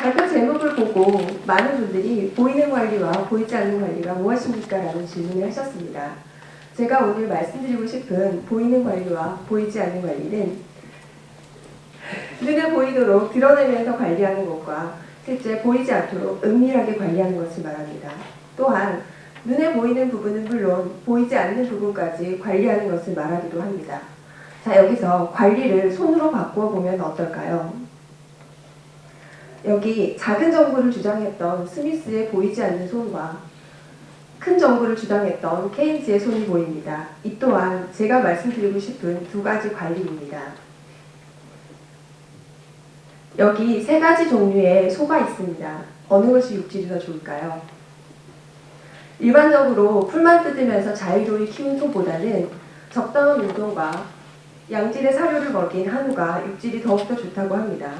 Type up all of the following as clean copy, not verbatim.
발표 제목을 보고 많은 분들이 보이는 관리와 보이지 않는 관리가 무엇입니까? 라는 질문을 하셨습니다. 제가 오늘 말씀드리고 싶은 보이는 관리와 보이지 않는 관리는 눈에 보이도록 드러내면서 관리하는 것과 실제 보이지 않도록 은밀하게 관리하는 것을 말합니다. 또한 눈에 보이는 부분은 물론 보이지 않는 부분까지 관리하는 것을 말하기도 합니다. 자, 여기서 관리를 손으로 바꾸어 보면 어떨까요? 여기 작은 정보를 주장했던 스미스의 보이지 않는 손과 큰 정보를 주장했던 케인즈의 손이 보입니다. 이 또한 제가 말씀드리고 싶은 두 가지 관리입니다. 여기 세 가지 종류의 소가 있습니다. 어느 것이 육질이 더 좋을까요? 일반적으로 풀만 뜯으면서 자유로이 키운 소보다는 적당한 운동과 양질의 사료를 먹인 한우가 육질이 더욱더 좋다고 합니다.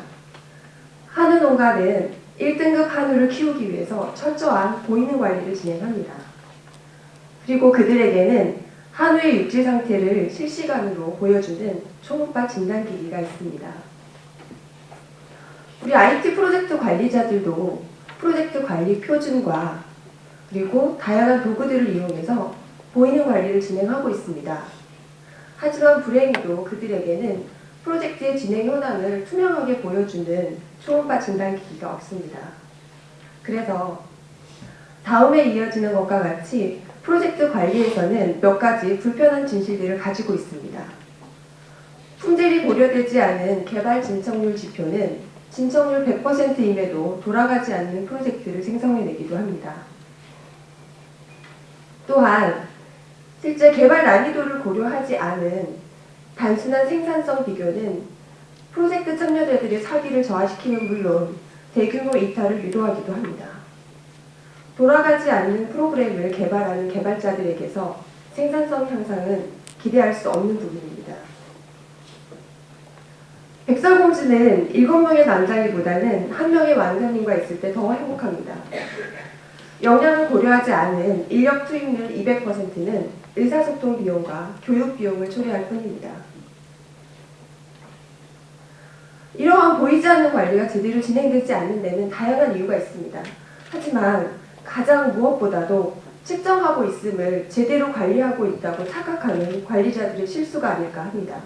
한우 농가는 1등급 한우를 키우기 위해서 철저한 보이는 관리를 진행합니다. 그리고 그들에게는 한우의 육질 상태를 실시간으로 보여주는 초음파 진단기기가 있습니다. 우리 IT 프로젝트 관리자들도 프로젝트 관리 표준과 그리고 다양한 도구들을 이용해서 보이는 관리를 진행하고 있습니다. 하지만 불행히도 그들에게는 프로젝트의 진행 현황을 투명하게 보여주는 초음파 진단기기가 없습니다. 그래서 다음에 이어지는 것과 같이 프로젝트 관리에서는 몇 가지 불편한 진실들을 가지고 있습니다. 품질이 고려되지 않은 개발 진척률 지표는 진척률 100%임에도 돌아가지 않는 프로젝트를 생성해내기도 합니다. 또한 실제 개발 난이도를 고려하지 않은 단순한 생산성 비교는 프로젝트 참여자들의 사기를 저하시키는 물론 대규모 이탈을 유도하기도 합니다. 돌아가지 않는 프로그램을 개발하는 개발자들에게서 생산성 향상은 기대할 수 없는 부분입니다. 백설공주는 7명의 난장이보다는 1명의 왕자님과 있을 때 더 행복합니다. 역량을 고려하지 않은 인력 투입률 200%는 의사소통 비용과 교육 비용을 초래할 뿐입니다. 이러한 보이지 않는 관리가 제대로 진행되지 않는 데는 다양한 이유가 있습니다. 하지만 가장 무엇보다도 측정하고 있음을 제대로 관리하고 있다고 착각하는 관리자들의 실수가 아닐까 합니다.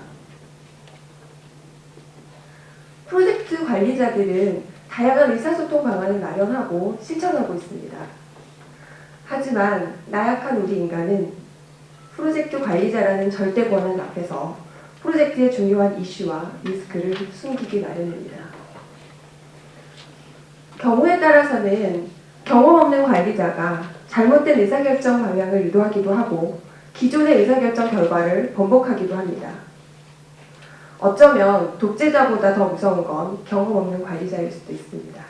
프로젝트 관리자들은 다양한 의사소통 방안을 마련하고 실천하고 있습니다. 하지만 나약한 우리 인간은 프로젝트 관리자라는 절대 권한 앞에서 프로젝트의 중요한 이슈와 리스크를 숨기기 마련입니다. 경우에 따라서는 경험 없는 관리자가 잘못된 의사결정 방향을 유도하기도 하고 기존의 의사결정 결과를 번복하기도 합니다. 어쩌면 독재자보다 더 무서운 건 경험 없는 관리자일 수도 있습니다.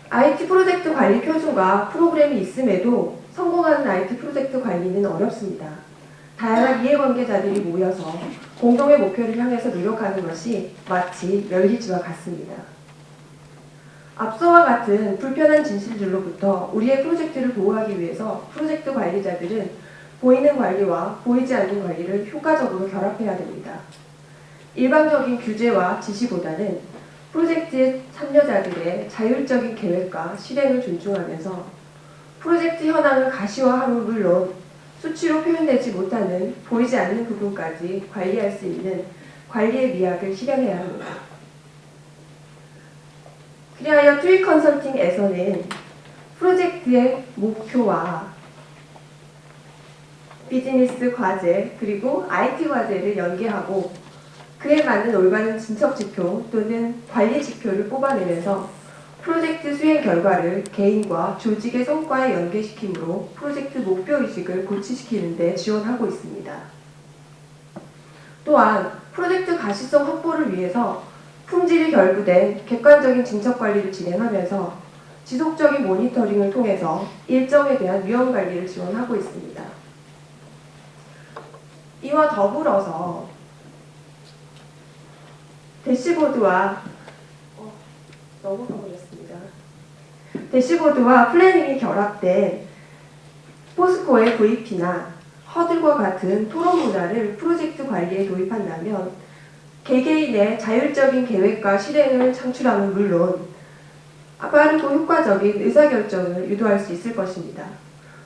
IT 프로젝트 관리 표준과 프로그램이 있음에도 성공하는 IT 프로젝트 관리는 어렵습니다. 다양한 이해관계자들이 모여서 공동의 목표를 향해서 노력하는 것이 마치 멸리지와 같습니다. 앞서와 같은 불편한 진실들로부터 우리의 프로젝트를 보호하기 위해서 프로젝트 관리자들은 보이는 관리와 보이지 않는 관리를 효과적으로 결합해야 됩니다. 일방적인 규제와 지시보다는 프로젝트의 참여자들의 자율적인 계획과 실행을 존중하면서 프로젝트 현황을 가시화함은 물론 수치로 표현되지 못하는 보이지 않는 부분까지 관리할 수 있는 관리의 미학을 실현해야 합니다. 그리하여 투이 컨설팅에서는 프로젝트의 목표와 비즈니스 과제 그리고 IT 과제를 연계하고 그에 맞는 올바른 진척 지표 또는 관리 지표를 뽑아내면서 프로젝트 수행 결과를 개인과 조직의 성과에 연계시키므로 프로젝트 목표의식을 고취시키는 데 지원하고 있습니다. 또한 프로젝트 가시성 확보를 위해서 품질이 결부된 객관적인 진척 관리를 진행하면서 지속적인 모니터링을 통해서 일정에 대한 위험 관리를 지원하고 있습니다. 이와 더불어서 대시보드와 넘어가 버렸습니다. 대시보드와 플래닝이 결합된 포스코의 VP나 허들과 같은 토론 문화를 프로젝트 관리에 도입한다면 개개인의 자율적인 계획과 실행을 창출함은 물론 빠르고 효과적인 의사결정을 유도할 수 있을 것입니다.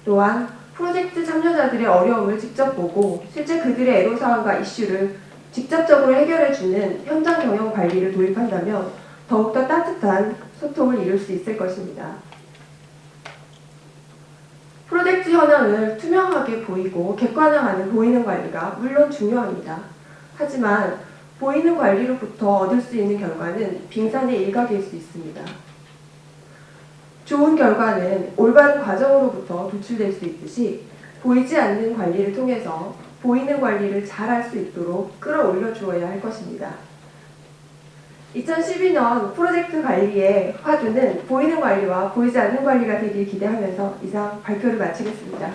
또한 프로젝트 참여자들의 어려움을 직접 보고 실제 그들의 애로사항과 이슈를 직접적으로 해결해주는 현장 경영 관리를 도입한다면 더욱더 따뜻한 소통을 이룰 수 있을 것입니다. 프로젝트 현황을 투명하게 보이고 객관화하는 보이는 관리가 물론 중요합니다. 하지만 보이는 관리로부터 얻을 수 있는 결과는 빙산의 일각일 수 있습니다. 좋은 결과는 올바른 과정으로부터 도출될 수 있듯이 보이지 않는 관리를 통해서 보이는 관리를 잘할 수 있도록 끌어올려 주어야 할 것입니다. 2012년 프로젝트 관리의 화두는 보이는 관리와 보이지 않는 관리가 되길 기대하면서 이상 발표를 마치겠습니다.